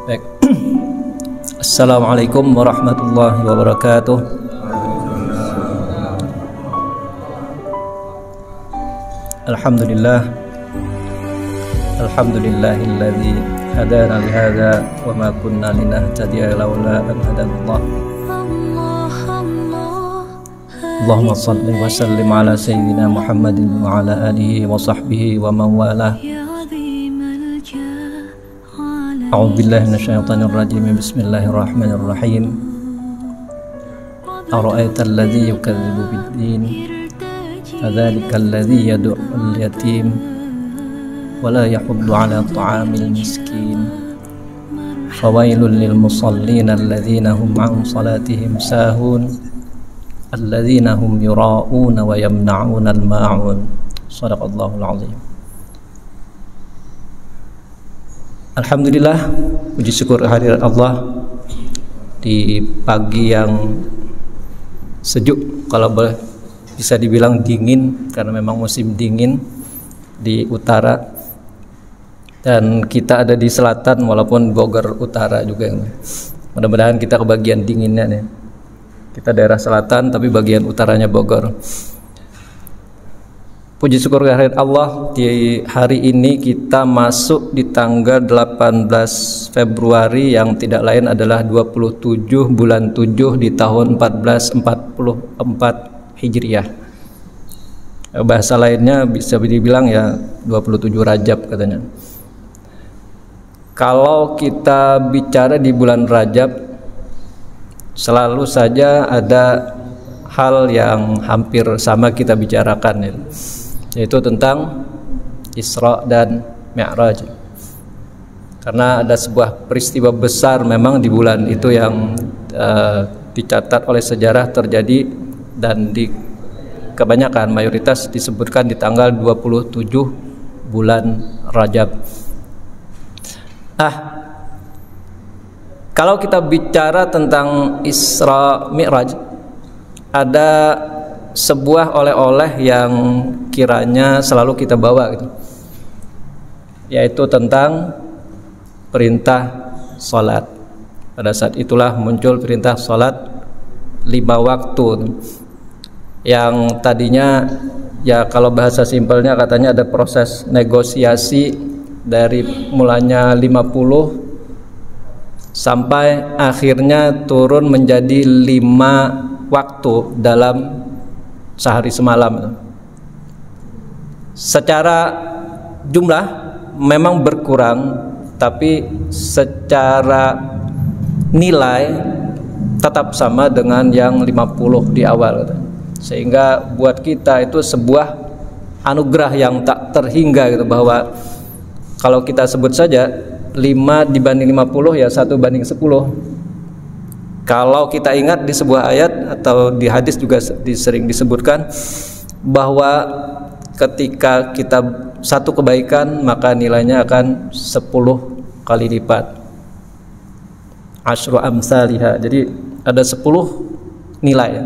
Baik. Assalamualaikum warahmatullahi wabarakatuh. Alhamdulillah. Alhamdulillahilladzi hadana lihadza wa ma kunna linahtadiya laula an hadanallah. Allahumma shalli wa sallim ala sayyidina Muhammadin wa ala alihi wa sahbihi wa man walah. A'udzubillahi minasyaitonir rajim. Bismillahirrahmanirrahim. Ara'aital ladzi yukadzibu bid-din fadzalikal ladzi yad'ul yatim wa la yahuddu 'ala ta'amil miskin. Fawailul lil musallin alladzina hum 'an salatihim sahun alladzina hum yura'una wa yamna'una al-ma'un. Shadaqallahul 'azim. Alhamdulillah, puji syukur kehadirat Allah di pagi yang sejuk, kalau bisa dibilang dingin karena memang musim dingin di utara, dan kita ada di selatan walaupun Bogor utara juga. Mudah-mudahan kita kebagian dinginnya nih. Kita daerah selatan tapi bagian utaranya Bogor. Puji syukur kehadirat Allah, di hari ini kita masuk di tanggal 18 Februari yang tidak lain adalah 27 bulan 7 di tahun 1444 Hijriah. Bahasa lainnya bisa dibilang ya 27 Rajab katanya. Kalau kita bicara di bulan Rajab, selalu saja ada hal yang hampir sama kita bicarakan ya, yaitu tentang Isra dan Mi'raj. Karena ada sebuah peristiwa besar memang di bulan itu yang dicatat oleh sejarah terjadi, dan di kebanyakan mayoritas disebutkan di tanggal 27 bulan Rajab. Kalau kita bicara tentang Isra Mi'raj, ada sebuah oleh-oleh yang kiranya selalu kita bawa gitu, yaitu tentang perintah sholat. Pada saat itulah muncul perintah sholat 5 waktu, yang tadinya ya kalau bahasa simpelnya katanya ada proses negosiasi dari mulanya 50 sampai akhirnya turun menjadi 5 waktu dalam sehari semalam. Secara jumlah memang berkurang, tapi secara nilai tetap sama dengan yang 50 di awal. Sehingga buat kita itu sebuah anugerah yang tak terhingga gitu, bahwa kalau kita sebut saja 5 dibanding 50 ya 1 banding 10. Kalau kita ingat di sebuah ayat atau di hadis juga sering disebutkan bahwa ketika kita satu kebaikan maka nilainya akan 10 kali lipat. Asyru amsalihha. Jadi ada 10 nilai.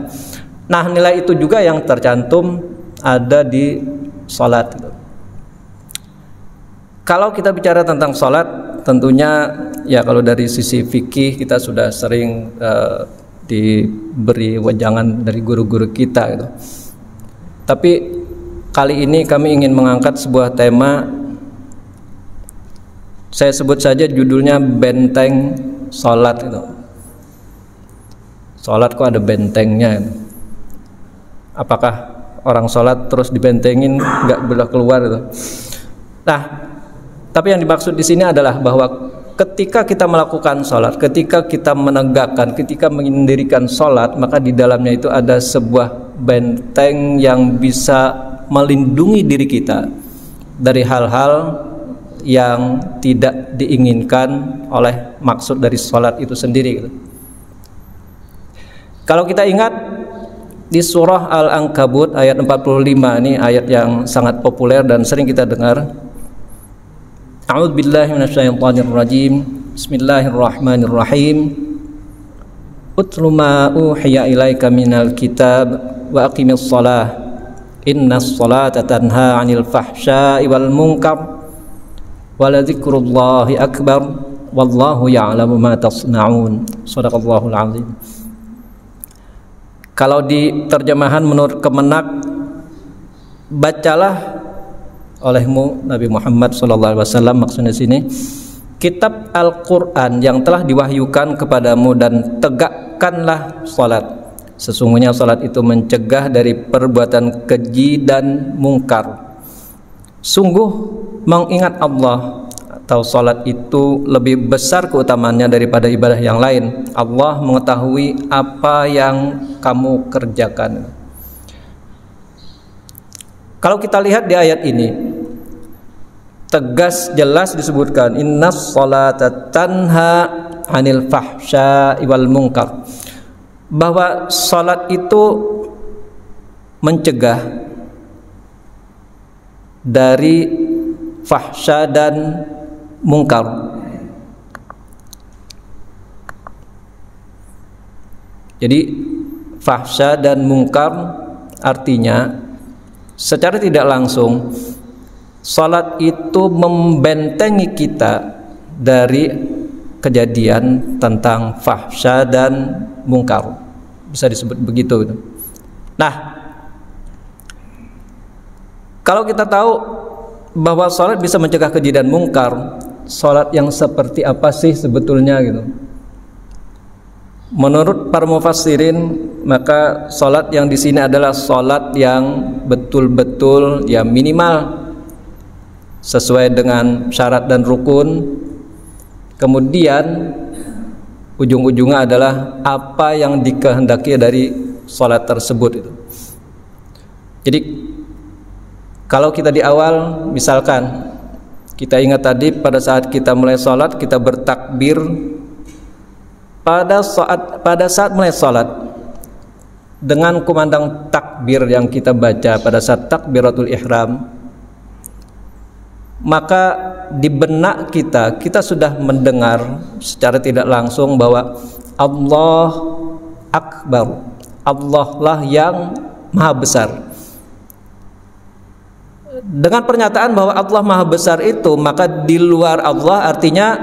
Nah, nilai itu juga yang tercantum ada di salat. Kalau kita bicara tentang salat, tentunya ya kalau dari sisi fikih kita sudah sering diberi wejangan dari guru-guru kita gitu. Tapi kali ini kami ingin mengangkat sebuah tema, saya sebut saja judulnya benteng salat gitu. Salat kok ada bentengnya gitu. Apakah orang salat terus dibentengin nggak boleh keluar gitu. Nah, tapi yang dimaksud di sini adalah bahwa ketika kita melakukan sholat, ketika kita menegakkan, ketika mendirikan sholat, maka di dalamnya itu ada sebuah benteng yang bisa melindungi diri kita dari hal-hal yang tidak diinginkan oleh maksud dari sholat itu sendiri. Kalau kita ingat di surah Al-Ankabut ayat 45, ini ayat yang sangat populer dan sering kita dengar. A'udzubillahi minasyaitonirrajim. Bismillahirrahmanirrahim. Utlu ma uhiya ilaika minal kitab wa aqimis shalah. Innas shalata tanha 'anil fahsya'i wal munkar wa la dzikrullahi akbar wallahu ya'lamu ma tasna'un. Shadaqallahul azim. Kalau di terjemahan menurut Kemenak, bacalah olehmu Nabi Muhammad SAW, maksudnya sini kitab Al-Quran yang telah diwahyukan kepadamu, dan tegakkanlah salat. Sesungguhnya salat itu mencegah dari perbuatan keji dan mungkar. Sungguh mengingat Allah atau salat itu lebih besar keutamaannya daripada ibadah yang lain. Allah mengetahui apa yang kamu kerjakan. Kalau kita lihat di ayat ini, tegas jelas disebutkan innas sholata tanha 'anil fahsya'i wal munkar, bahwa salat itu mencegah dari fahsya dan mungkar. Jadi fahsya dan mungkar artinya secara tidak langsung salat itu membentengi kita dari kejadian tentang fahsya dan mungkar, bisa disebut begitu. Nah, kalau kita tahu bahwa salat bisa mencegah keji dan mungkar, salat yang seperti apa sih sebetulnya gitu? Menurut para mufassirin, maka salat yang di sini adalah salat yang betul-betul ya minimal sesuai dengan syarat dan rukun. Kemudian ujung-ujungnya adalah apa yang dikehendaki dari salat tersebut itu. Jadi kalau kita di awal, misalkan kita ingat tadi pada saat kita mulai salat kita bertakbir, pada saat mulai salat dengan kumandang takbir yang kita baca pada saat takbiratul ihram, maka di benak kita sudah mendengar secara tidak langsung bahwa Allah Akbar, Allah lah yang maha besar. Dengan pernyataan bahwa Allah maha besar itu, maka di luar Allah artinya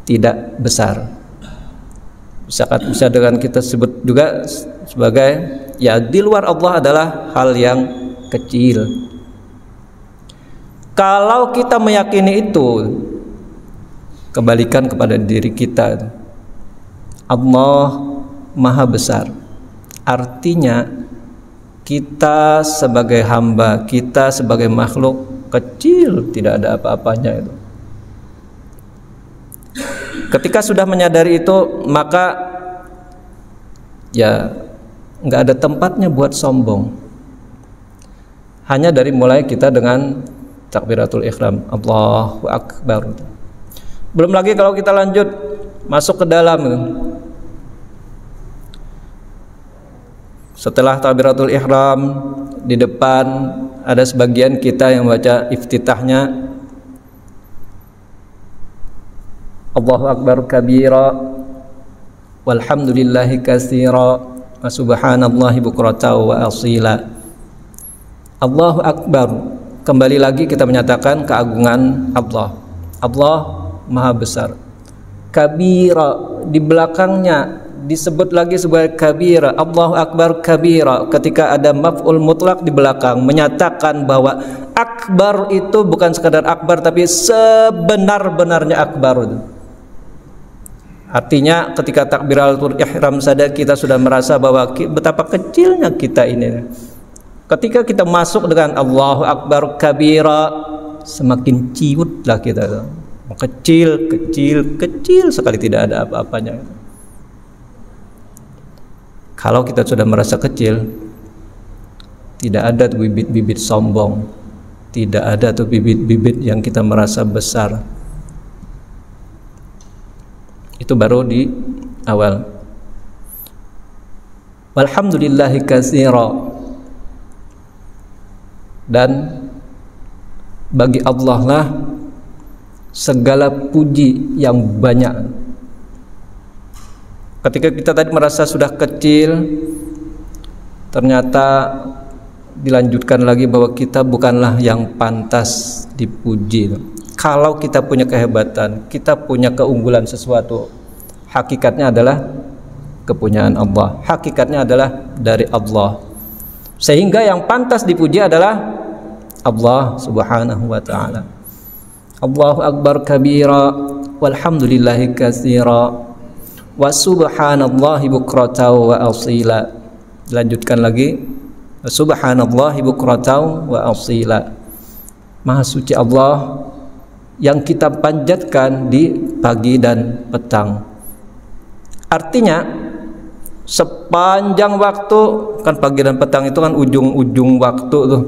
tidak besar. Bisa dengan kita sebut juga sebagai ya di luar Allah adalah hal yang kecil. Kalau kita meyakini itu, kembalikan kepada diri kita, Allah maha besar, artinya kita sebagai hamba, kita sebagai makhluk kecil, tidak ada apa-apanya itu. Ketika sudah menyadari itu, maka ya nggak ada tempatnya buat sombong. Hanya dari mulai kita dengan takbiratul ihram, Allahu Akbar. Belum lagi kalau kita lanjut masuk ke dalam, setelah takbiratul ihram, di depan ada sebagian kita yang baca iftitahnya Allahu Akbar kabira walhamdulillahi katsira wa subhanallahi bukrata wa asila. Allahu Akbar, kembali lagi kita menyatakan keagungan Allah. Allah maha besar. Kabira, di belakangnya disebut lagi sebagai kabira, Allahu Akbar kabira. Ketika ada maf'ul mutlak di belakang, menyatakan bahwa akbar itu bukan sekadar akbar, tapi sebenar-benarnya akbar itu. Artinya ketika takbiratul ihram saja kita sudah merasa bahwa betapa kecilnya kita ini. Ketika kita masuk dengan Allahu Akbar kabira, semakin ciutlah kita. Kecil sekali, tidak ada apa-apanya. Kalau kita sudah merasa kecil, tidak ada tuh bibit-bibit sombong, tidak ada tuh bibit-bibit yang kita merasa besar. Itu baru di awal. Walhamdulillahi katsira, dan bagi Allah lah segala puji yang banyak. Ketika kita tadi merasa sudah kecil, ternyata dilanjutkan lagi bahwa kita bukanlah yang pantas dipuji. kalau kita punya kehebatan, kita punya keunggulan sesuatu, hakikatnya adalah kepunyaan Allah, hakikatnya adalah dari Allah. Sehingga yang pantas dipuji adalah Allah Subhanahu wa ta'ala. Allahu akbar kabira walhamdulillahi katsira wa subhanallahi bukratan wa asila. Lanjutkan lagi, subhanallahi bukratan wa asila. Maha suci Allah yang kita panjatkan di pagi dan petang. Artinya sepanjang waktu, kan pagi dan petang itu kan ujung-ujung waktu tuh.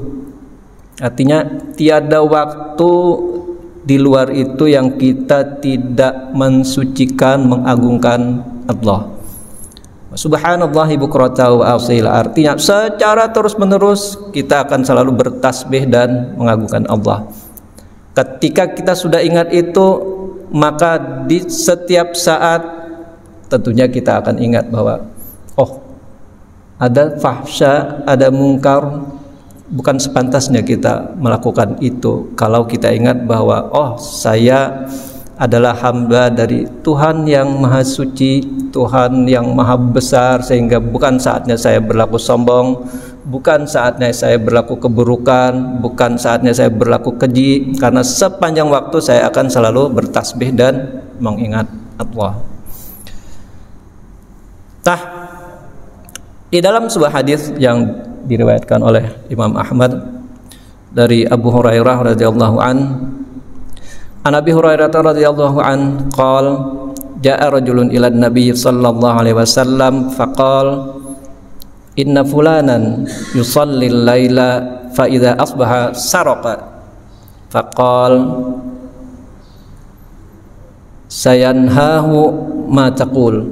Artinya tiada waktu di luar itu yang kita tidak mensucikan, mengagungkan Allah. Subhanallahi bukratan wa asila, artinya secara terus-menerus kita akan selalu bertasbih dan mengagungkan Allah. Ketika kita sudah ingat itu, maka di setiap saat tentunya kita akan ingat bahwa oh, ada fahsya, ada mungkar, bukan sepantasnya kita melakukan itu. Kalau kita ingat bahwa oh, saya adalah hamba dari Tuhan yang maha suci, Tuhan yang maha besar, sehingga bukan saatnya saya berlaku sombong, bukan saatnya saya berlaku keburukan, bukan saatnya saya berlaku keji, karena sepanjang waktu saya akan selalu bertasbih dan mengingat Allah. Nah, di dalam sebuah hadis yang diriwayatkan oleh Imam Ahmad dari Abu Hurairah radhiyallahu an Abi Hurairah radhiyallahu an qala jaa rajulun ila Nabi sallallahu alaihi wasallam faqala inna fulanan yusalli al-laila fa idza asbaha saraqa faqala sayanhahu ma taqul.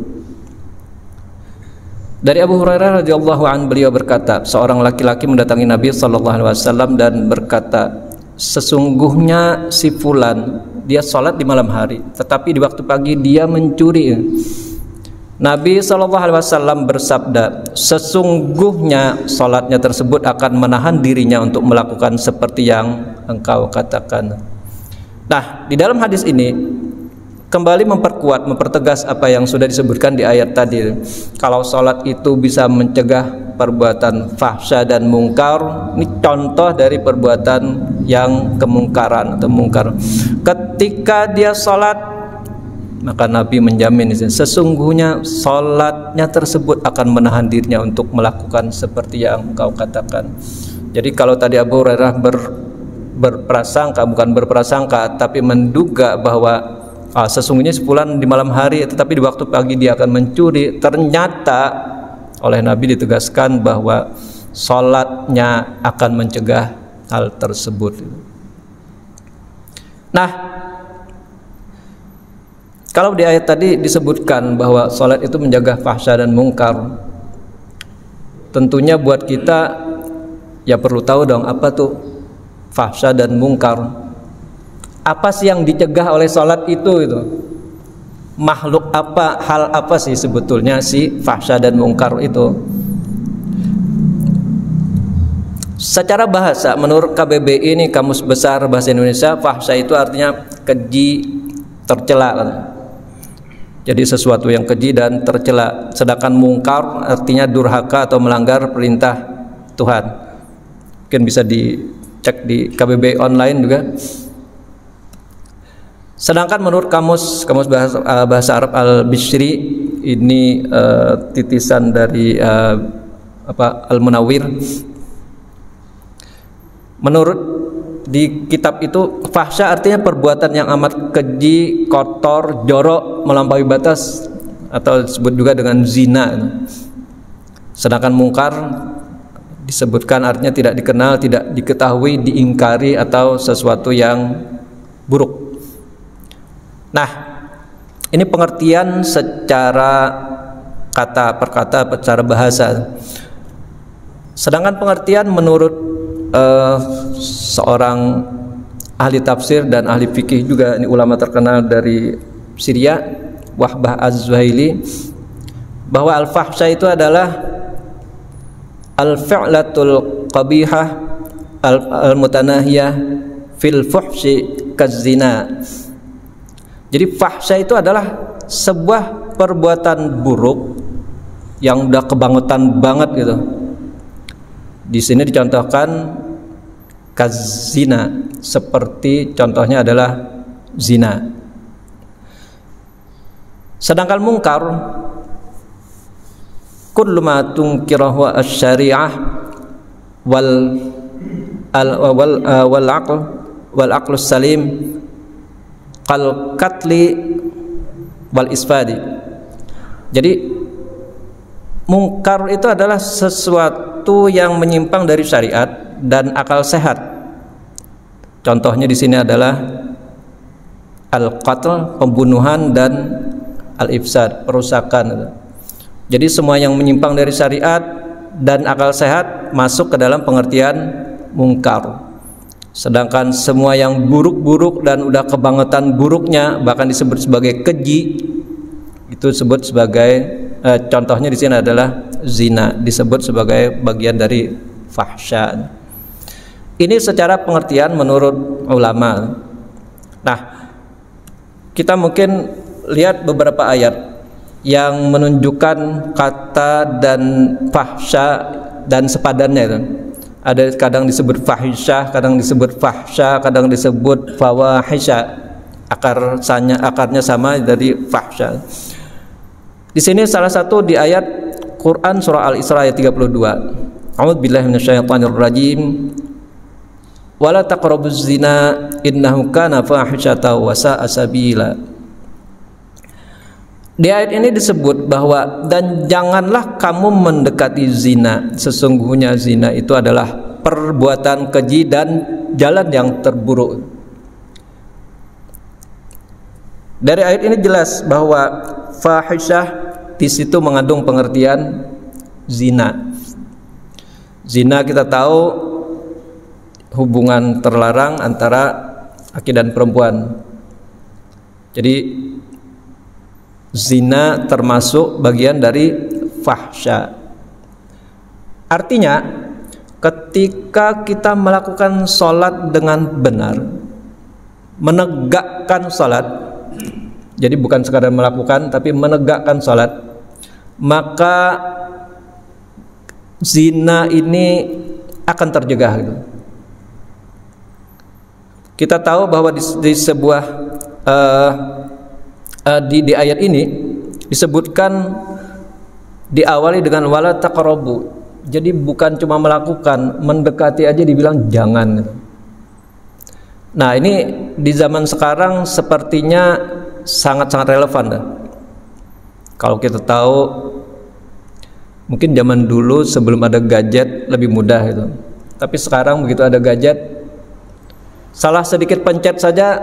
Dari Abu Hurairah radhiyallahu an, beliau berkata, seorang laki-laki mendatangi Nabi sallallahu alaihi wasallam dan berkata, sesungguhnya si fulan dia sholat di malam hari, tetapi di waktu pagi dia mencuri. Nabi SAW bersabda, sesungguhnya sholatnya tersebut akan menahan dirinya untuk melakukan seperti yang engkau katakan. Nah, di dalam hadis ini kembali memperkuat, mempertegas apa yang sudah disebutkan di ayat tadi. Kalau sholat itu bisa mencegah perbuatan fahsya dan mungkar, ini contoh dari perbuatan yang kemungkaran atau mungkar. Ketika dia sholat, maka Nabi menjamin sesungguhnya sholatnya tersebut akan menahan dirinya untuk melakukan seperti yang kau katakan. Jadi kalau tadi Abu Hurairah berprasangka, bukan berprasangka, tapi menduga bahwa sesungguhnya sebulan di malam hari, tetapi di waktu pagi dia akan mencuri, ternyata oleh Nabi ditegaskan bahwa sholatnya akan mencegah hal tersebut. Nah, kalau di ayat tadi disebutkan bahwa sholat itu menjaga fahsya dan mungkar, tentunya buat kita ya perlu tahu dong apa tuh fahsya dan mungkar. Apa sih yang dicegah oleh sholat itu? Makhluk apa, hal apa sih sebetulnya si fahsya dan mungkar itu? Secara bahasa, menurut KBBI ini, Kamus Besar Bahasa Indonesia, fahsya itu artinya keji, tercela. Jadi sesuatu yang keji dan tercela. Sedangkan mungkar artinya durhaka atau melanggar perintah Tuhan. Mungkin bisa dicek di KBBI online juga. Sedangkan menurut kamus bahasa Arab Al-Bishri, ini titisan dari Al-Munawwir. Menurut di kitab itu, fahsya artinya perbuatan yang amat keji, kotor, jorok, melampaui batas, atau disebut juga dengan zina. Sedangkan mungkar disebutkan artinya tidak dikenal, tidak diketahui, diingkari, atau sesuatu yang buruk. Nah, ini pengertian secara kata per kata, secara bahasa. Sedangkan pengertian menurut seorang ahli tafsir dan ahli fikih juga, ini ulama terkenal dari Syria, Wahbah Az-Zuhaili, bahwa al-fahsya itu adalah al-fi'latul qabihah al-mutanahiyah fil fuhshi kazina. Jadi fahsya itu adalah sebuah perbuatan buruk yang udah kebangetan banget gitu. Di sini dicontohkan kazina, seperti contohnya adalah zina. Sedangkan mungkar, kullu ma tunkirahu asy-syari'ah wal aql salim qal qatli wal isfadi. Jadi mungkar itu adalah sesuatu yang menyimpang dari syariat dan akal sehat. Contohnya di sini adalah al-qatl, pembunuhan, dan al-ifsad, perusakan. Jadi semua yang menyimpang dari syariat dan akal sehat masuk ke dalam pengertian mungkar. Sedangkan semua yang buruk-buruk dan udah kebangetan buruknya, bahkan disebut sebagai keji, itu disebut sebagai contohnya di sini adalah zina, disebut sebagai bagian dari fahsya. Ini secara pengertian menurut ulama. Nah, kita mungkin lihat beberapa ayat yang menunjukkan kata dan fahsya dan sepadannya itu. Ada kadang disebut fahisyah, kadang disebut fahsya, kadang disebut fawahisya. Akarnya sama dari fahsya. Di sini salah satu di ayat Quran surah Al-Isra ayat 32. A'udzubillahi minasyaitonir rajim. Wala taqrabuz zina innahu kana fahisyatan wa sa'a sabila. Di ayat ini disebut bahwa dan janganlah kamu mendekati zina, sesungguhnya zina itu adalah perbuatan keji dan jalan yang terburuk. Dari ayat ini jelas bahwa fahisyah di situ mengandung pengertian zina. Zina kita tahu hubungan terlarang antara laki dan perempuan. Jadi zina termasuk bagian dari fahsya. Artinya ketika kita melakukan sholat dengan benar, menegakkan sholat, jadi bukan sekadar melakukan tapi menegakkan sholat, maka zina ini akan tercegah gitu. Kita tahu bahwa di sebuah di ayat ini disebutkan diawali dengan wala taqrabu. Jadi bukan cuma melakukan, mendekati aja dibilang jangan. Nah, ini di zaman sekarang sepertinya sangat-sangat relevan. Kalau kita tahu mungkin zaman dulu sebelum ada gadget lebih mudah itu. Tapi sekarang begitu ada gadget, salah sedikit pencet saja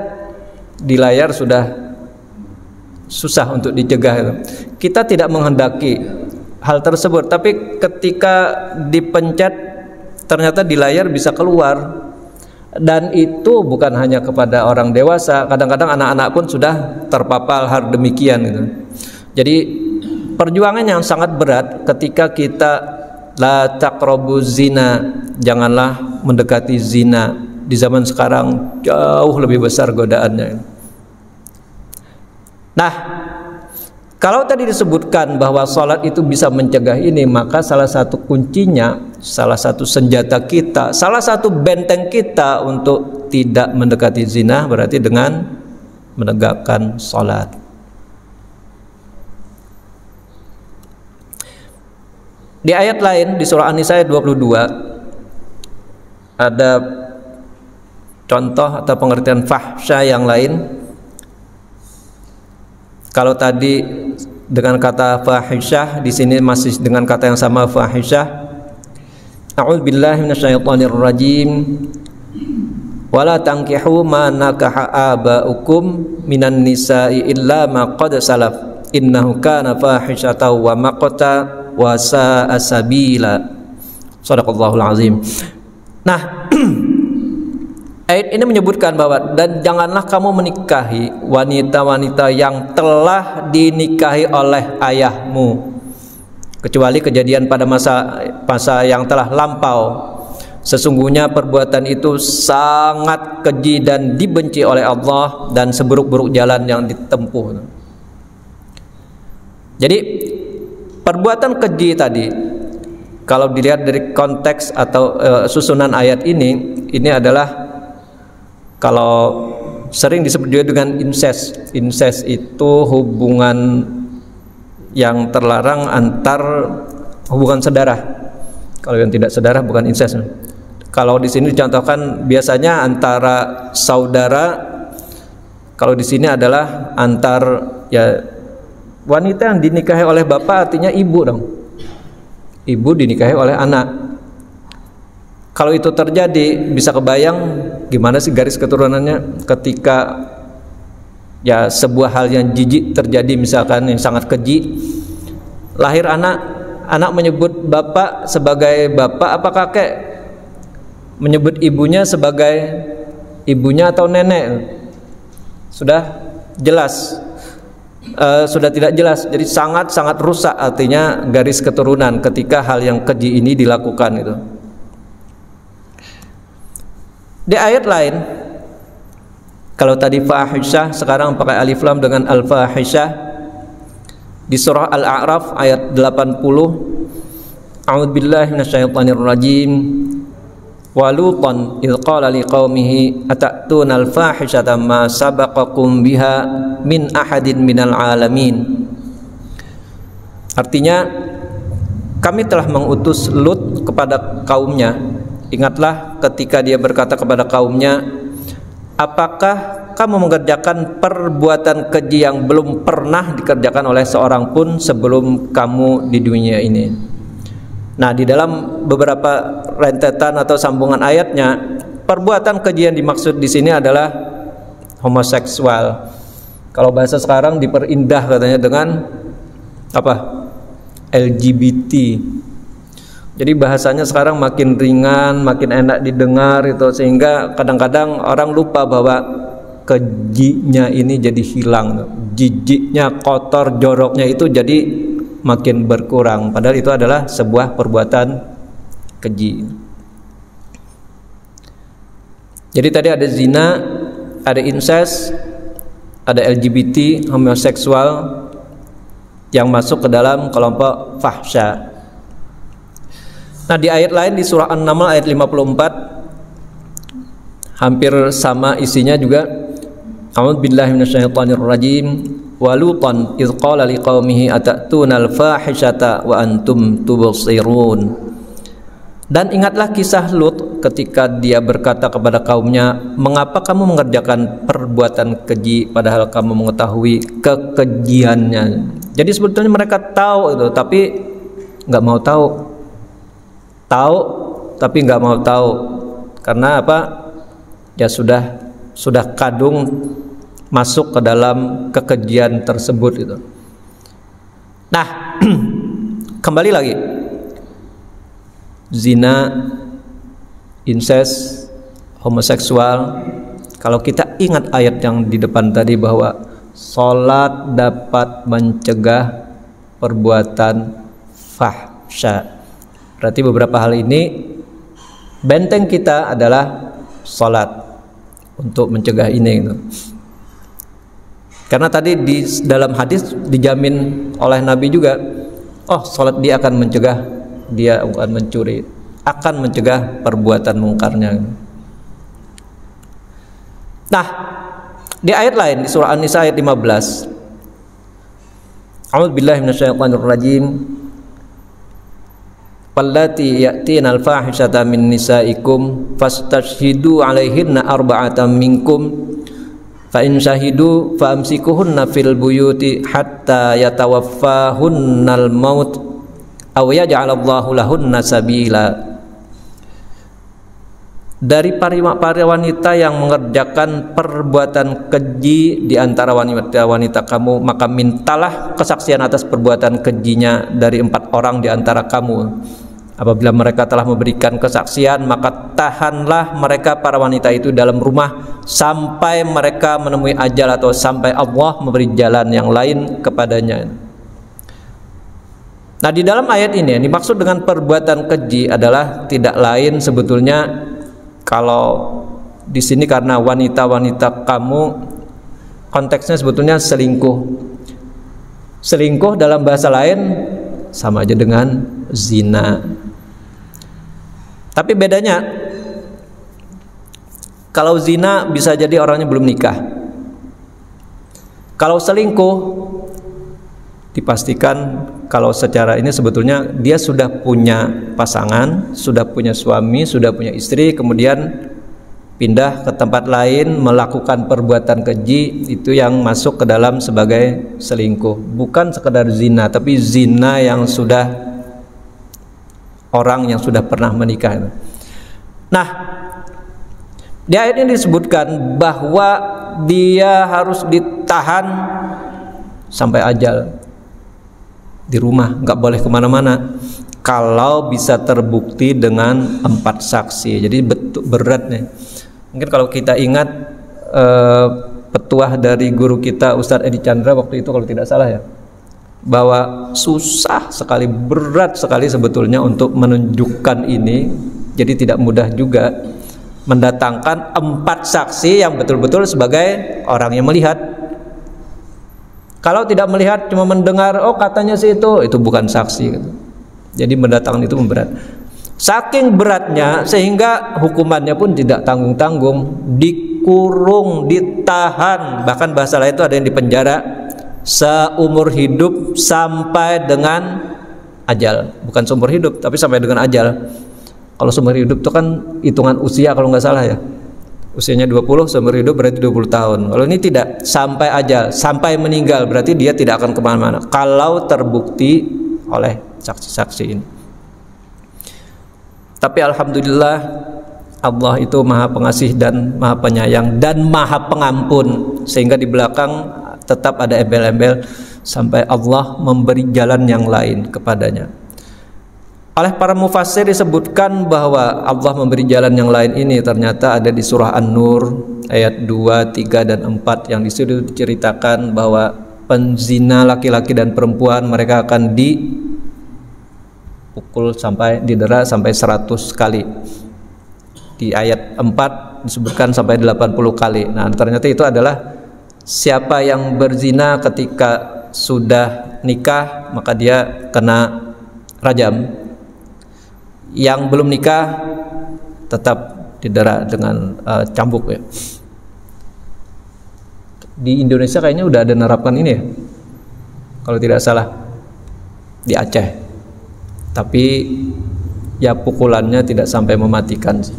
di layar sudah susah untuk dicegah itu. Kita tidak menghendaki hal tersebut, tapi ketika dipencet ternyata di layar bisa keluar. Dan itu bukan hanya kepada orang dewasa, kadang-kadang anak-anak pun sudah terpapar hal demikian gitu. Jadi perjuangan yang sangat berat ketika kita la taqrabu zina, janganlah mendekati zina. Di zaman sekarang jauh lebih besar godaannya. Nah, kalau tadi disebutkan bahwa sholat itu bisa mencegah ini, maka salah satu kuncinya, salah satu senjata kita, salah satu benteng kita untuk tidak mendekati zina berarti dengan menegakkan sholat. Di ayat lain di surah An-Nisa ayat 22 ada contoh atau pengertian fahsya yang lain. Kalau tadi dengan kata fahisyah, di sini masih dengan kata yang sama fahisyah. A'udzubillahi minasyaitonir rajim. Wala tankihu ma nakaha aba'ukum minan nisa'i illa ma qad salaf innahu kana fahisyatan wa maqta wa sa'a sabila. Shadaqallahul azim. Nah, ayat ini menyebutkan bahwa dan janganlah kamu menikahi wanita-wanita yang telah dinikahi oleh ayahmu, kecuali kejadian pada masa yang telah lampau. Sesungguhnya perbuatan itu sangat keji dan dibenci oleh Allah, dan seburuk-buruk jalan yang ditempuh. Jadi perbuatan keji tadi, kalau dilihat dari konteks atau susunan ayat ini adalah, kalau sering disebut juga dengan incest. Incest itu hubungan yang terlarang antar hubungan saudara. Kalau yang tidak saudara bukan incest. Kalau di sini dicontohkan biasanya antara saudara. Kalau di sini adalah antar ya wanita yang dinikahi oleh bapak, artinya ibu dong. Ibu dinikahi oleh anak. Kalau itu terjadi, bisa kebayang gimana sih garis keturunannya ketika ya sebuah hal yang jijik terjadi, misalkan yang sangat keji. Lahir anak menyebut bapak sebagai bapak apa kakek, menyebut ibunya sebagai ibunya atau nenek, sudah jelas sudah tidak jelas. Jadi sangat rusak artinya garis keturunan ketika hal yang keji ini dilakukan itu. Di ayat lain, kalau tadi fahisyah, sekarang pakai alif lam dengan al-fahisyah. Di surah Al-A'raf ayat 80, A'udzubillahi minasyaitonirrajim. Wa lutan idz qala liqaumihi atatuna al-fahishata ma sabaqakum biha min ahadin minal alamin. Artinya, kami telah mengutus Lut kepada kaumnya. Ingatlah ketika dia berkata kepada kaumnya, apakah kamu mengerjakan perbuatan keji yang belum pernah dikerjakan oleh seorang pun sebelum kamu di dunia ini? Nah, di dalam beberapa rentetan atau sambungan ayatnya, perbuatan keji yang dimaksud di sini adalah homoseksual. Kalau bahasa sekarang diperindah katanya dengan apa? LGBT. Jadi bahasanya sekarang makin ringan, makin enak didengar itu, sehingga kadang-kadang orang lupa bahwa kejinya ini jadi hilang, jijiknya, kotor, joroknya itu jadi makin berkurang, padahal itu adalah sebuah perbuatan keji. Jadi tadi ada zina, ada incest, ada LGBT, homoseksual yang masuk ke dalam kelompok fahsya. Nah, di ayat lain di surah An-Naml ayat 54 hampir sama isinya juga. A'udzubillahi minasyaitonirrajim. Wa lutan idz qala liqaumihi atatuna al-fahishata wa antum tubsirun. Dan ingatlah kisah Lut ketika dia berkata kepada kaumnya, mengapa kamu mengerjakan perbuatan keji padahal kamu mengetahui kekejiannya. Jadi sebetulnya mereka tahu itu, tapi nggak mau tahu. Tahu tapi nggak mau tahu. Karena apa? Ya sudah kadung masuk ke dalam kekejian tersebut itu. Nah, kembali lagi, zina, incest, homoseksual. Kalau kita ingat ayat yang di depan tadi bahwa sholat dapat mencegah perbuatan fahsya, berarti beberapa hal ini benteng kita adalah sholat untuk mencegah ini gitu. Karena tadi di dalam hadis dijamin oleh Nabi juga, sholat dia akan mencegah dia akan mencuri, akan mencegah perbuatan mungkarnya. Nah, di ayat lain di surah An-Nisa ayat 15, A'udzubillahi minasyaitonirrajim. Wallati ya'tina al-fahishata min nisaikum fastashhidu 'alaihinna arba'atan minkum fa in syahidu fa amsikuhunna fil buyuti hatta yatawaffahunnal maut aw yaj'alallahu lahunna sabila. Dari para wanita yang mengerjakan perbuatan keji di antara wanita-wanita kamu, maka mintalah kesaksian atas perbuatan kejinya dari 4 orang di antara kamu. Apabila mereka telah memberikan kesaksian, maka tahanlah mereka para wanita itu dalam rumah sampai mereka menemui ajal atau sampai Allah memberi jalan yang lain kepadanya. Nah, di dalam ayat ini yang dimaksud dengan perbuatan keji adalah tidak lain sebetulnya, kalau di sini karena wanita-wanita kamu, konteksnya sebetulnya selingkuh. Selingkuh dalam bahasa lain sama aja dengan zina. Tapi bedanya, kalau zina bisa jadi orangnya belum nikah. Kalau selingkuh dipastikan kalau secara ini sebetulnya dia sudah punya pasangan, sudah punya suami, sudah punya istri, kemudian pindah ke tempat lain melakukan perbuatan keji, itu yang masuk ke dalam sebagai selingkuh. Bukan sekedar zina, tapi zina yang sudah orang yang sudah pernah menikah. Nah, di ayat ini disebutkan bahwa dia harus ditahan sampai ajal di rumah, nggak boleh kemana-mana. Kalau bisa terbukti dengan 4 saksi, jadi berat nih. Mungkin kalau kita ingat petuah dari guru kita Ustadz Edi Chandra waktu itu kalau tidak salah ya, bahwa susah sekali, berat sekali sebetulnya untuk menunjukkan ini. Jadi tidak mudah juga mendatangkan 4 saksi yang betul-betul sebagai orang yang melihat. Kalau tidak melihat, cuma mendengar, oh katanya sih itu bukan saksi gitu. Jadi mendatangkan itu berat. Saking beratnya sehingga hukumannya pun tidak tanggung-tanggung, dikurung, ditahan, bahkan bahasa lain itu ada yang dipenjara seumur hidup sampai dengan ajal. Bukan seumur hidup, tapi sampai dengan ajal. Kalau seumur hidup itu kan hitungan usia kalau nggak salah ya. Usianya 20, seumur hidup berarti 20 tahun. Kalau ini tidak, sampai ajal, sampai meninggal, berarti dia tidak akan kemana-mana kalau terbukti oleh saksi-saksi ini. Tapi alhamdulillah, Allah itu maha pengasih dan maha penyayang dan maha pengampun, sehingga di belakang tetap ada embel-embel sampai Allah memberi jalan yang lain kepadanya. Oleh para mufassir disebutkan bahwa Allah memberi jalan yang lain ini ternyata ada di surah An-Nur ayat 2, 3, dan 4 yang disitu diceritakan bahwa penzina laki-laki dan perempuan mereka akan dipukul sampai didera sampai 100 kali. Di ayat 4 disebutkan sampai 80 kali. Nah, ternyata itu adalah siapa yang berzina ketika sudah nikah maka dia kena rajam. Yang belum nikah tetap didera dengan cambuk ya. Di Indonesia kayaknya udah ada nerapkan ini ya, kalau tidak salah di Aceh. Tapi ya pukulannya tidak sampai mematikan sih.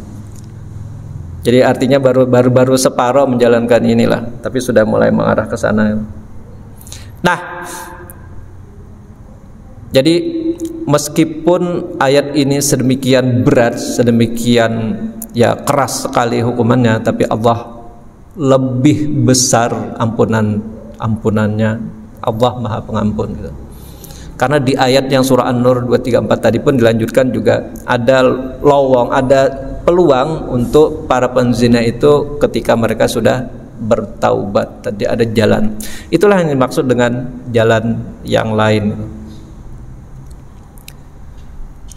Jadi artinya baru separuh menjalankan inilah, tapi sudah mulai mengarah ke sana. Nah, jadi meskipun ayat ini sedemikian berat, sedemikian ya keras sekali hukumannya, tapi Allah lebih besar ampunannya. Allah maha pengampun gitu. Karena di ayat yang surah An-Nur 2, 3, 4 tadi pun dilanjutkan juga ada lowong, ada peluang untuk para penzina itu ketika mereka sudah bertaubat. Tadi ada jalan. Itulah yang dimaksud dengan jalan yang lain.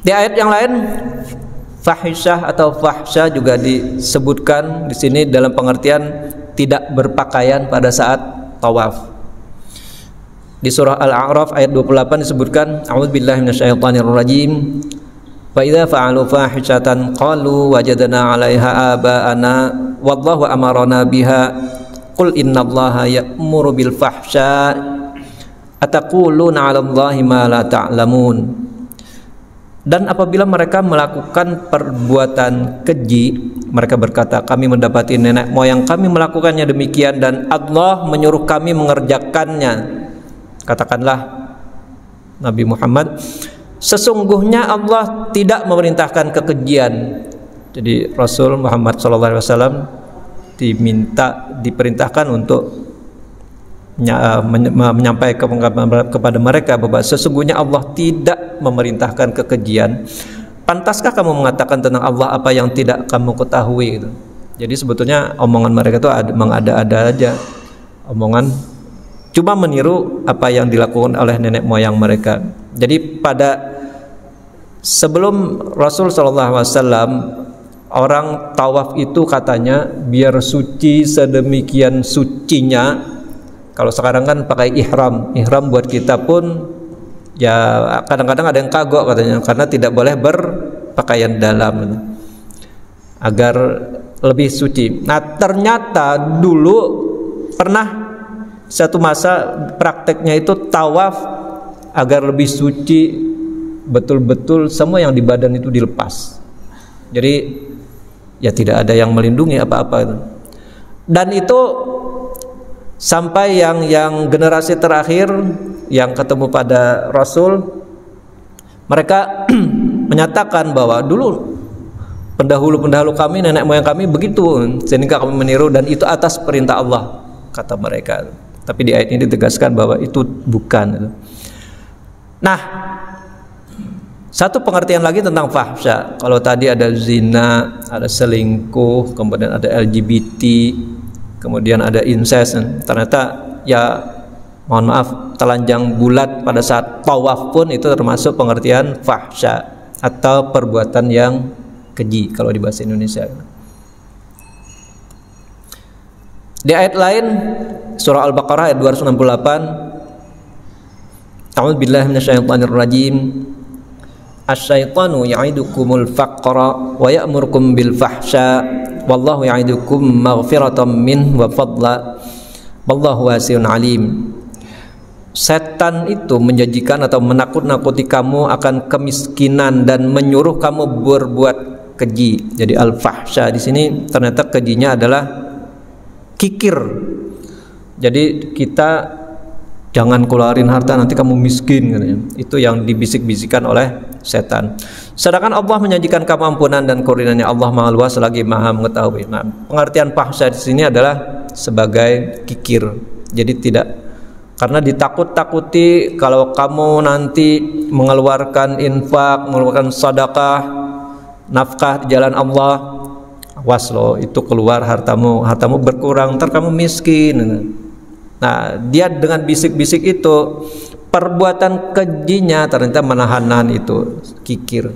Di ayat yang lain, fahisyah atau fahsya juga disebutkan di sini dalam pengertian tidak berpakaian pada saat tawaf. Di surah Al-A'raf ayat 28 disebutkan, a'udzubillahi minasyaitonirrajim. Fa idza fa'alu fahishatan qalu wajadna 'alaiha aba'ana wallahu amarna biha qul innallaha ya'muru bil fahsya ataquluna 'alallahi ma la ta'lamun. Dan apabila mereka melakukan perbuatan keji, mereka berkata, kami mendapati nenek moyang kami melakukannya demikian dan Allah menyuruh kami mengerjakannya. Katakanlah Nabi Muhammad, sesungguhnya Allah tidak memerintahkan kekejian. Jadi Rasul Muhammad SAW diperintahkan untuk menyampaikan kepada mereka bahwa sesungguhnya Allah tidak memerintahkan kekejian. Pantaskah kamu mengatakan tentang Allah apa yang tidak kamu ketahui gitu. Jadi sebetulnya omongan mereka itu mengada-ada aja, omongan cuma meniru apa yang dilakukan oleh nenek moyang mereka. Jadi pada sebelum Rasul SAW, orang tawaf itu katanya biar suci sedemikian sucinya. Kalau sekarang kan pakai ihram buat kita pun ya kadang-kadang ada yang kagok katanya, karena tidak boleh berpakaian dalam agar lebih suci. Nah ternyata dulu pernah satu masa prakteknya itu tawaf agar lebih suci, betul-betul semua yang di badan itu dilepas. Jadi ya tidak ada yang melindungi apa-apa itu. Dan itu sampai yang generasi terakhir yang ketemu pada Rasul, mereka menyatakan bahwa dulu pendahulu-pendahulu kami, nenek moyang kami begitu, sehingga kami meniru, dan itu atas perintah Allah, kata mereka. Tapi di ayat ini ditegaskan bahwa itu bukan. Nah, satu pengertian lagi tentang fahsya. Kalau tadi ada zina, ada selingkuh, kemudian ada LGBT, kemudian ada incest, ternyata ya mohon maaf, telanjang bulat pada saat tawaf pun itu termasuk pengertian fahsya atau perbuatan yang keji kalau di bahasa Indonesia. Di ayat lain surah Al-Baqarah ayat 268, A'udzu billahi minasyaitonir rajim. Asy-syaitanu ya'idukumul faqra wa ya'murukum bil fahsya wallahu ya'idukum maghfiratan min wa fadla wallahu wasi'un alim. Setan itu menjanjikan atau menakut-nakuti kamu akan kemiskinan dan menyuruh kamu berbuat keji. Jadi al-fahsya di sini ternyata kejinya adalah kikir. Jadi kita jangan keluarin harta nanti kamu miskin katanya. Itu yang dibisik-bisikan oleh setan. Sedangkan Allah menjanjikan keampunan dan karunia-Nya. Allah Maha Luas lagi Maha mengetahui. Nah, pengertian fahsya di sini adalah sebagai kikir. Jadi tidak, karena ditakut-takuti kalau kamu nanti mengeluarkan infak, mengeluarkan sedekah, nafkah di jalan Allah, awas loh, itu keluar hartamu berkurang, ntar kamu miskin. Nah, dia dengan bisik-bisik itu, perbuatan kejinya ternyata menahan itu kikir.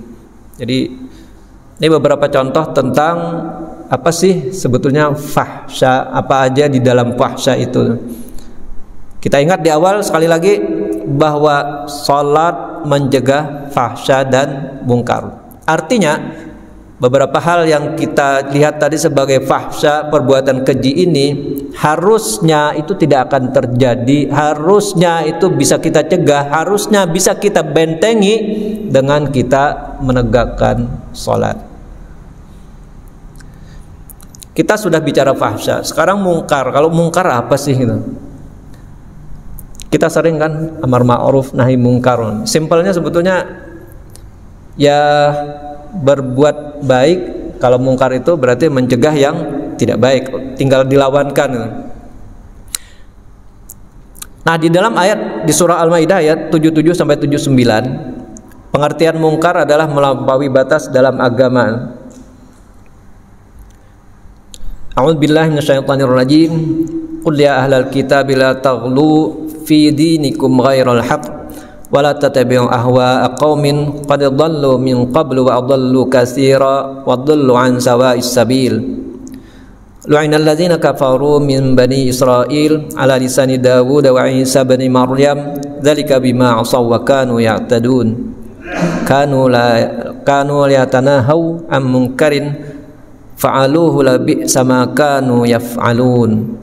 Jadi ini beberapa contoh tentang apa sih sebetulnya fahsya, apa aja di dalam fahsya itu. Kita ingat di awal sekali lagi bahwa salat mencegah fahsya dan mungkar. Artinya beberapa hal yang kita lihat tadi sebagai fahsya, perbuatan keji ini, harusnya itu tidak akan terjadi, harusnya itu bisa kita cegah, harusnya bisa kita bentengi dengan kita menegakkan salat. Kita sudah bicara fahsya, sekarang mungkar. Kalau mungkar apa sih gitu? Kita sering kan amar ma'ruf nahi mungkar. Simpelnya sebetulnya ya berbuat baik. Kalau mungkar itu berarti mencegah yang tidak baik, tinggal dilawankan. Nah, di dalam ayat di surah Al-Maidah ayat 77 sampai 79, pengertian mungkar adalah melampaui batas dalam agama. A'udzu billahi minasyaitonir rajim. Qul ya ahlal kitab la taghlu fi dinikum ghairal haqq wa la tattabi'u ahwa'a qaumin qad dhallu min qablu wa adallu katsira wa dhallu an sawa'is sabil. Lu'ina alladzina kafaru min bani Israil ala lisani Dawud wa Isa bin Maryam dzalika bima 'asaw wa kanu ya'tadun kanu yatanahaw am munkarin fa'aluhu la bi'sa ma kanu yaf'alun.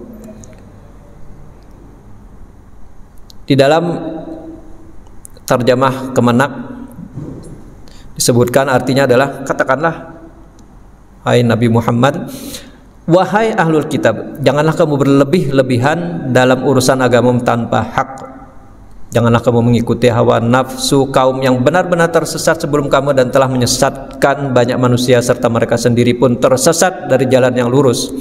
Di dalam terjemah Kemenak disebutkan artinya adalah, katakanlah hai Nabi Muhammad, wahai ahlul kitab, janganlah kamu berlebih-lebihan dalam urusan agamamu tanpa hak. Janganlah kamu mengikuti hawa nafsu kaum yang benar-benar tersesat sebelum kamu dan telah menyesatkan banyak manusia, serta mereka sendiri pun tersesat dari jalan yang lurus.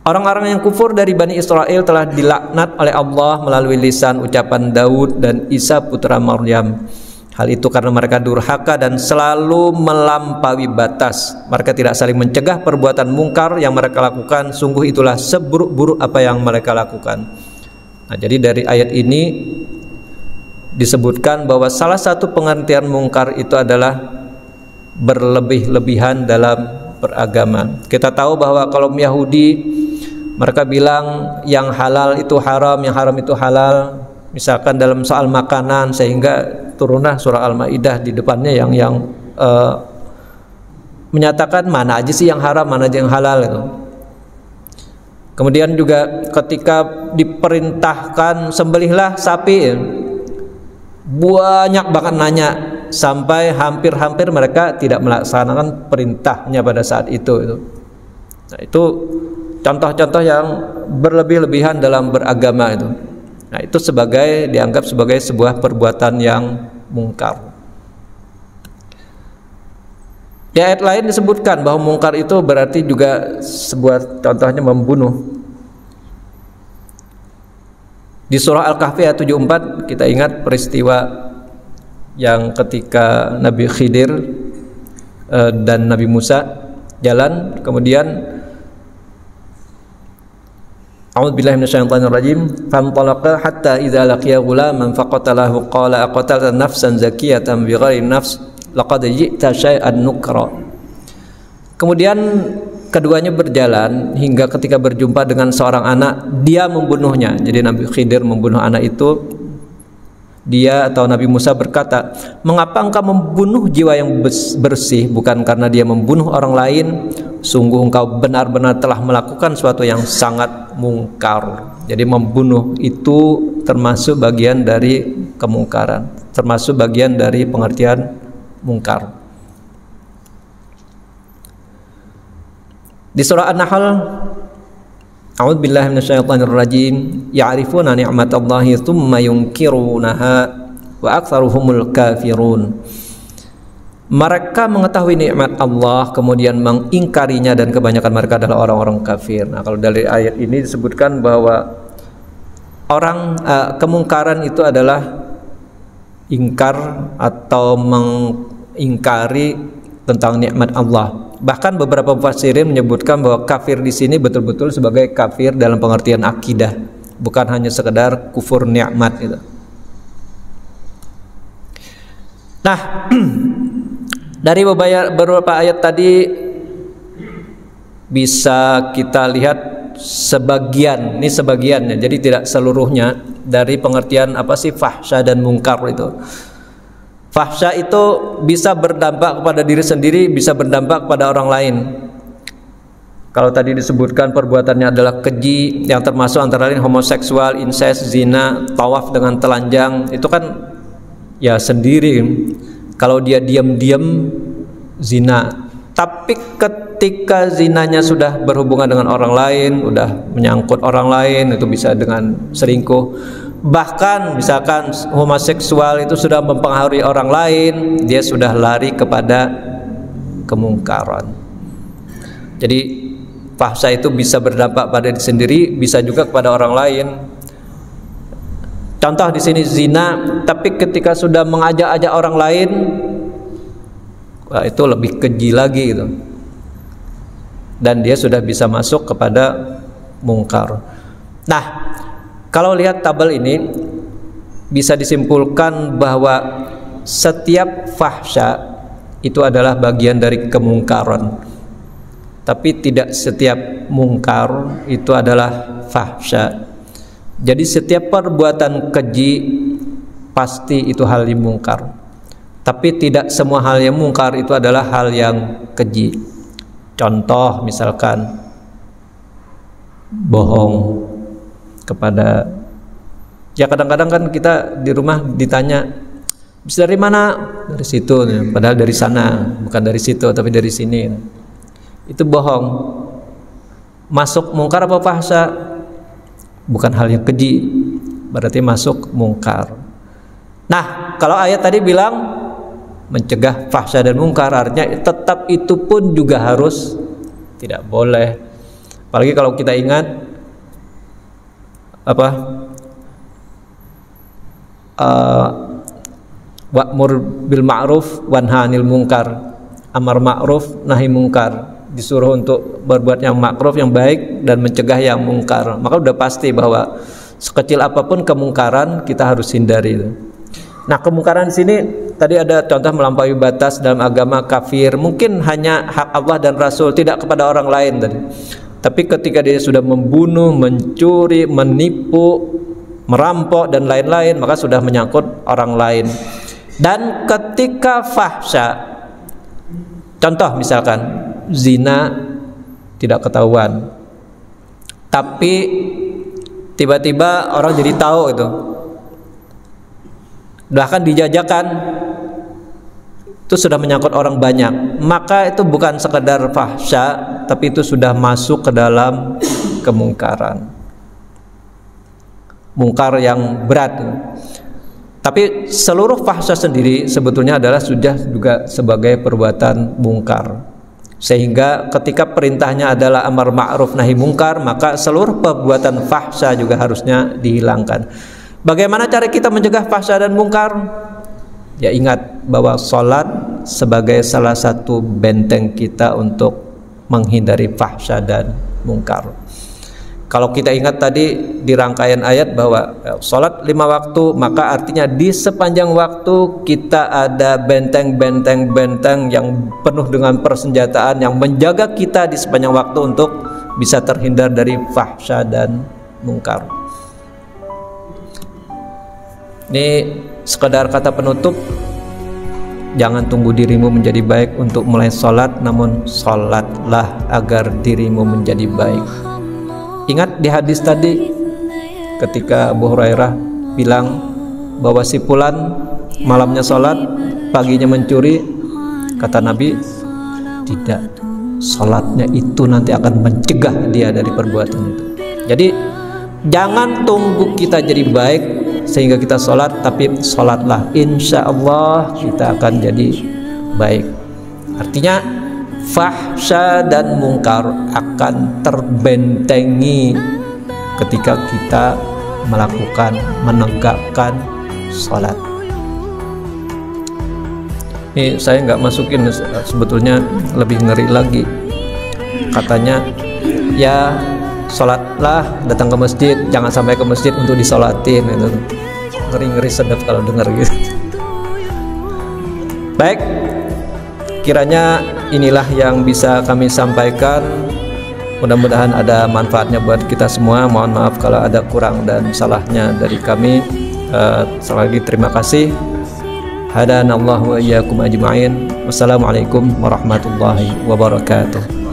Orang-orang yang kufur dari Bani Israel telah dilaknat oleh Allah melalui lisan ucapan Daud dan Isa putra Maryam. Hal itu karena mereka durhaka dan selalu melampaui batas. Mereka tidak saling mencegah perbuatan mungkar yang mereka lakukan. Sungguh itulah seburuk-buruk apa yang mereka lakukan. Nah, jadi dari ayat ini disebutkan bahwa salah satu pengertian mungkar itu adalah berlebih-lebihan dalam beragama. Kita tahu bahwa kaum Yahudi mereka bilang yang halal itu haram, yang haram itu halal, misalkan dalam soal makanan, sehingga turunlah surah Al-Maidah di depannya yang menyatakan mana aja sih yang haram, mana aja yang halal itu. Kemudian juga ketika diperintahkan sembelihlah sapi, banyak banget nanya, sampai hampir-hampir mereka tidak melaksanakan perintahnya pada saat itu. Nah, itu contoh-contoh yang berlebih-lebihan dalam beragama itu. Nah, itu dianggap sebagai sebuah perbuatan yang mungkar. Di ayat lain disebutkan bahwa mungkar itu berarti juga sebuah contohnya membunuh. Di surah Al-Kahfi ayat 74 kita ingat peristiwa yang ketika Nabi Khidir dan Nabi Musa jalan, kemudian A'udzubillahi minasyaitonir rajim, fantalaqa hatta idza laqiya ghulaman faqatalahu qala aqatalta nafsan zakiyatan bighairi nafs laqad ji'ta syai'an nukra. Kemudian keduanya berjalan hingga ketika berjumpa dengan seorang anak, dia membunuhnya. Jadi Nabi Khidir membunuh anak itu. Dia atau Nabi Musa berkata, "Mengapa engkau membunuh jiwa yang bersih bukan karena dia membunuh orang lain? Sungguh engkau benar-benar telah melakukan sesuatu yang sangat mungkar." Jadi membunuh itu termasuk bagian dari kemungkaran, termasuk bagian dari pengertian mungkar. Di surah An-Nahl, A'udzubillahi minasyaitonir rajim, ya'rifuna ni'matallahi tsumma yunkirunaha wa aktsaruhumul kafirun. Mereka mengetahui nikmat Allah kemudian mengingkarinya dan kebanyakan mereka adalah orang-orang kafir. Nah, kalau dari ayat ini disebutkan bahwa kemungkaran itu adalah ingkar atau mengingkari tentang nikmat Allah. Bahkan beberapa mufassirin menyebutkan bahwa kafir di sini betul-betul sebagai kafir dalam pengertian akidah, bukan hanya sekedar kufur nikmat itu. Nah, dari beberapa ayat tadi bisa kita lihat sebagian, ini sebagiannya, jadi tidak seluruhnya dari pengertian apa sih fahsya dan mungkar itu. Fahsya itu bisa berdampak kepada diri sendiri, bisa berdampak kepada orang lain. Kalau tadi disebutkan perbuatannya adalah keji, yang termasuk antara lain homoseksual, incest, zina, tawaf dengan telanjang, itu kan ya sendiri. Kalau dia diam-diam zina, tapi ketika zinanya sudah berhubungan dengan orang lain, udah menyangkut orang lain, itu bisa dengan selingkuh. Bahkan misalkan homoseksual itu sudah mempengaruhi orang lain, dia sudah lari kepada kemungkaran. Jadi fahsya itu bisa berdampak pada diri sendiri, bisa juga kepada orang lain. Contoh di sini zina, tapi ketika sudah mengajak-ajak orang lain, wah, itu lebih keji lagi gitu. Dan dia sudah bisa masuk kepada mungkar. Nah, kalau lihat tabel ini bisa disimpulkan bahwa setiap fahsya itu adalah bagian dari kemungkaran. Tapi tidak setiap mungkar itu adalah fahsya. Jadi setiap perbuatan keji pasti itu hal yang mungkar. Tapi tidak semua hal yang mungkar itu adalah hal yang keji. Contoh misalkan bohong kepada, ya kadang-kadang kan kita di rumah ditanya, bisa dari mana? Dari situ, padahal dari sana, bukan dari situ tapi dari sini. Itu bohong. Masuk mungkar apa fahsya? Bukan hal yang keji, berarti masuk mungkar. Nah, kalau ayat tadi bilang mencegah fahsya dan mungkar, artinya tetap itu pun juga harus tidak boleh. Apalagi kalau kita ingat wa'mur bil ma'ruf wanha 'anil munkar, amar ma'ruf nahi munkar, disuruh untuk berbuat yang ma'ruf, yang baik, dan mencegah yang mungkar. Maka udah pasti bahwa sekecil apapun kemungkaran kita harus hindari itu. Nah, kemungkaran di sini tadi ada contoh melampaui batas dalam agama, kafir, mungkin hanya hak Allah dan Rasul, tidak kepada orang lain tadi. Tapi ketika dia sudah membunuh, mencuri, menipu, merampok dan lain-lain, maka sudah menyangkut orang lain. Dan ketika fahsya, contoh misalkan zina tidak ketahuan, tapi tiba-tiba orang jadi tahu itu, bahkan dijajakan, itu sudah menyangkut orang banyak, maka itu bukan sekedar fahsya, tapi itu sudah masuk ke dalam kemungkaran, mungkar yang berat. Tapi seluruh fahsya sendiri sebetulnya adalah sudah juga sebagai perbuatan mungkar, sehingga ketika perintahnya adalah amar ma'ruf nahi mungkar, maka seluruh perbuatan fahsya juga harusnya dihilangkan. Bagaimana cara kita mencegah fahsya dan mungkar? Ya, ingat bahwa sholat sebagai salah satu benteng kita untuk menghindari fahsya dan mungkar. Kalau kita ingat tadi di rangkaian ayat bahwa sholat 5 waktu, maka artinya di sepanjang waktu kita ada benteng-benteng yang penuh dengan persenjataan yang menjaga kita di sepanjang waktu untuk bisa terhindar dari fahsya dan mungkar. Ini sekedar kata penutup. Jangan tunggu dirimu menjadi baik untuk mulai sholat, namun sholatlah agar dirimu menjadi baik. Ingat di hadis tadi ketika Abu Hurairah bilang bahwa si fulan malamnya sholat, paginya mencuri, kata Nabi, tidak, sholatnya itu nanti akan mencegah dia dari perbuatan itu. Jadi jangan tunggu kita jadi baik sehingga kita sholat, tapi sholatlah, insya Allah kita akan jadi baik. Artinya fahsya dan mungkar akan terbentengi ketika kita melakukan, menegakkan sholat. Ini saya nggak masukin, sebetulnya lebih ngeri lagi. Katanya ya sholatlah, datang ke masjid, jangan sampai ke masjid untuk disolatin. Itu ngeri-ngeri sedap kalau dengar gitu. Baik, kiranya inilah yang bisa kami sampaikan. Mudah-mudahan ada manfaatnya buat kita semua. Mohon maaf kalau ada kurang dan salahnya dari kami. Sekali lagi terima kasih. Hadanallahu wa iyyakum ajma'in. Wassalamualaikum warahmatullahi wabarakatuh.